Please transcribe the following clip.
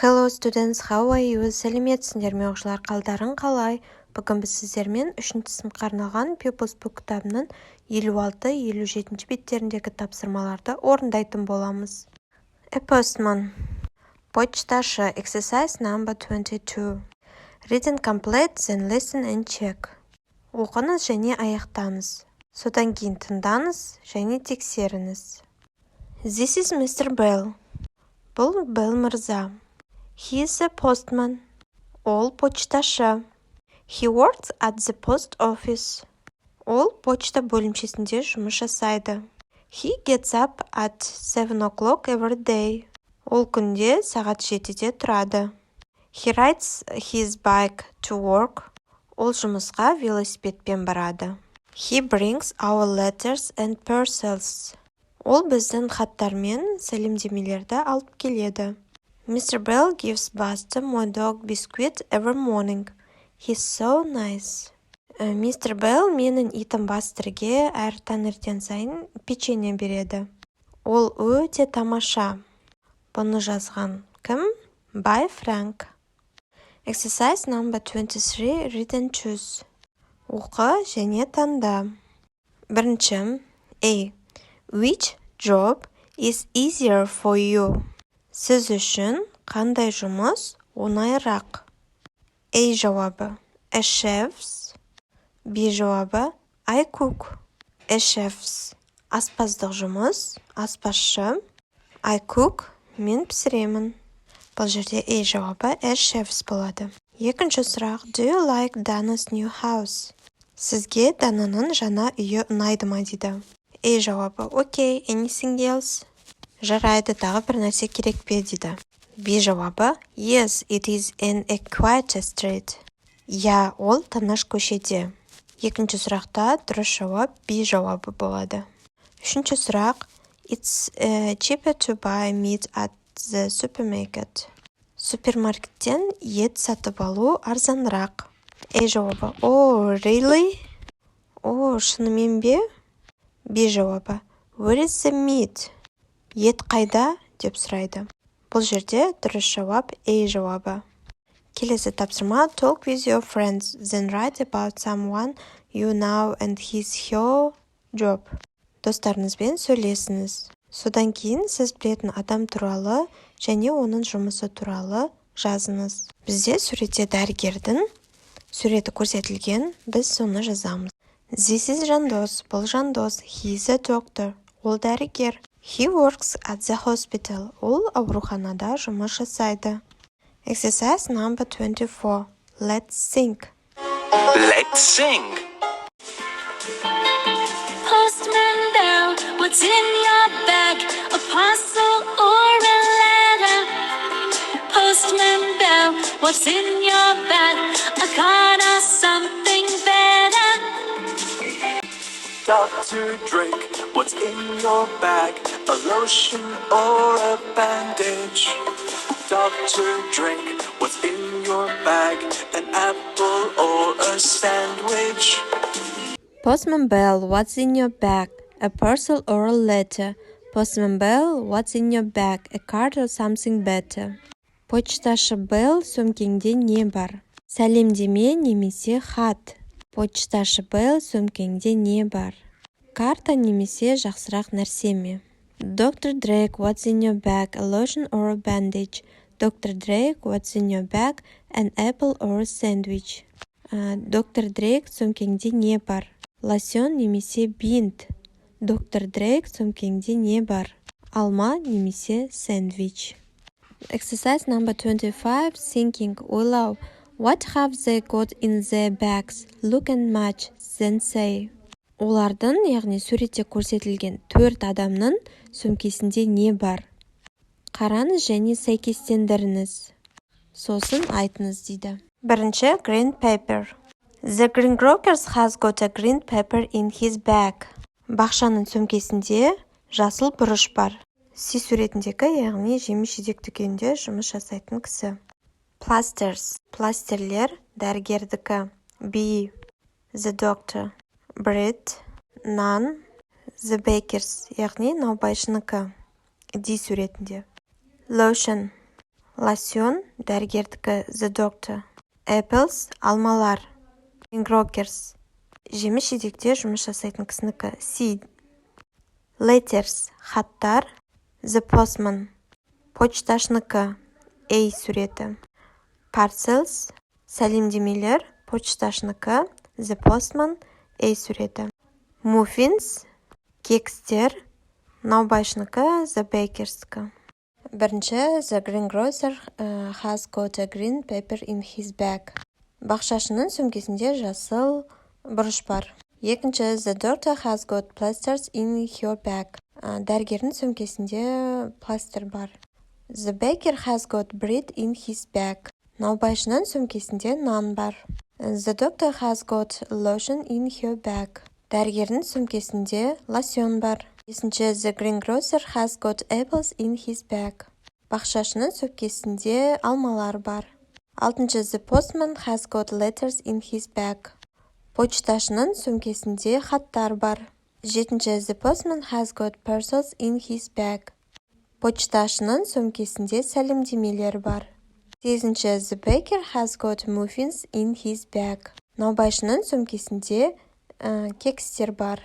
Hello students, how are you? Сәлеметсіңдер ме оқушылар, қалдарың қалай? Бүгін біз сіздермен 3-ші сыныпқа арналған People's Book кітабының 56-57 беттеріндегі тапсырмаларды орындайтын боламыз. A postman. Почташы. Exercise number 22. Read and complete, then listen and check. Оқыңыз және аяқтаңыз. Содан кейін тыңдаңыз және тексеріңіз. This is Mr. Bell. Бұл Bell мырза. He is a postman. Ол почташы. He works at the post office. Ол почта бөлімшесінде жұмыс жасайды. He gets up at 7 o'clock every day. Ол күнде сағат 7-де тұрады. He rides his bike to work. Ол жұмысқа велосипедпен барады. He brings our letters and parcels. Ол біздің хаттар мен сәлемдемелерді алып келеді. Mr. Bell gives Buster, my dog, biscuit every morning. He's so nice. Mr. Bell менің итім Бастерге әр таңертең сайын печенье береді. Ол өте тамаша. Бұны жазған кім? By Frank. Exercise number 23, read and choose. Оқы және таңда. Бірінші. A. Which job is easier for you? Сіз үшін қандай жұмыс оңайырақ? A жауабы. A chef's. B жауабы. I cook. A chef's. Аспаздық жұмыс. Аспазшы. I cook. Мен пісіремін. Бұл жерде A жауабы. A chef's болады. Екінші сұрақ. Do you like Dana's new house? Сізге Дананың жаңа үйі ұнайды ма дейді. A жауабы. Okay, anything else? Жарайды, тағы бір нәрсе керек пе дейді. B жауабы. Yes, it is in a quiet street. Я, ол тыныш көшеде. Екінші сұрақта дұрыс жауап B жауабы болады. Үшінші сұрақ. It's cheaper to buy meat at the supermarket. Супермаркеттен ет сатып алу арзанырақ. A жауабы. Oh, really? Шынымен бе? B жауабы. Where is the meat? Ет қайда? Деп сұрайды. Бұл жерде дұрыс жауап A жауабы. Келесі тапсырма. Talk with your friends, then write about someone you know and her job. Достарыңызбен сөйлесіңіз. Содан кейін сіз білетін адам туралы және оның жұмысы туралы жазыңыз. Бізде суретте дәрігердің суреті көрсетілген, біз соны жазамыз. This is Жандос. Бұл Жандос. He is a doctor. Ол дәрігер. He works at the hospital. Ол ауруханада жұмыс жасайды. Exercise number 24. Let's sing. Let's sing. Postman Bell, what's in your bag? A parcel or a letter? Postman Bell, what's in your bag? A card or something better? Dr. Drake, what's in your bag? A lotion or a bandage? Dr. Drake, what's in your bag? An apple or a sandwich? Postman Bell, what's in your bag? A parcel or a letter? Postman Bell, what's in your bag? A card or something better? Почташы Белл, сөмкеңде не бар? Сәлемдеме немесе хат. Почташы Белл, сөмкеңде не бар? Карта немесе жақсырақ нәрсе ме? Dr. Drake, what's in your bag? A lotion or a bandage? Dr. Drake, what's in your bag? An apple or a sandwich? Dr. Drake, сөмкеңде не бар? Лосьон немесе бинт? Dr. Drake, сөмкеңде не бар? Алма немесе сэндвич? Exercise number 25, thinking ойлау. What have they got in their bags? Look and match, then say. Олардың, яғни суретте көрсетілген 4 адамның сөмкесінде не бар? Қараңыз және сәйкестендіріңіз. Сосын айтыңыз дейді. Бірінші, green pepper. The greengrocer has got a green pepper in his bag. Бақшаның сөмкесінде жасыл бұрыш бар. C суретіндегі, яғни жеміс-жидек дүкенінде жұмыс жасайтын кісі. Plasters. Пластерлер, дәрігердікі. B. The doctor. Bread. Naan. The bakers, яғни наубайшыныкі. D суретінде. Lotion. Лосьон, дәрігердікі The Doctor. Apples, алмалар. Grokers, жеміс-жидекте жұмыс жасайтын кісінікі Seed. Letters, хаттар. The Postman, почташныкі A суреті. Parcels, сәлемдемелер, почташныкі The Postman A суреті. Muffins, кекстер, наубайшныкі The Bakers'кі. Бірінші, The greengrocer has got a green pepper in his bag. Бақшашының сөмкесінде жасыл бұрыш бар. Екінші, The doctor has got plasters in her bag. Дәрігердің сөмкесінде пластер бар. The baker has got bread in his bag. Наубайшының сөмкесінде нан бар. The doctor has got lotion in her bag. Дәрігердің сөмкесінде лосьон бар. Бесінші, The greengrocer has got apples in his bag. Бақшашының сөмкесінде алмалар бар. Алтыншы, The postman has got letters in his bag. Почташының сөмкесінде хаттар бар. Жетінші, The postman has got parcels in his bag. Почташының сөмкесінде сәлемдемелер бар. Сегізінші, The baker has got muffins in his bag. Наубайшының сөмкесінде кекстер бар.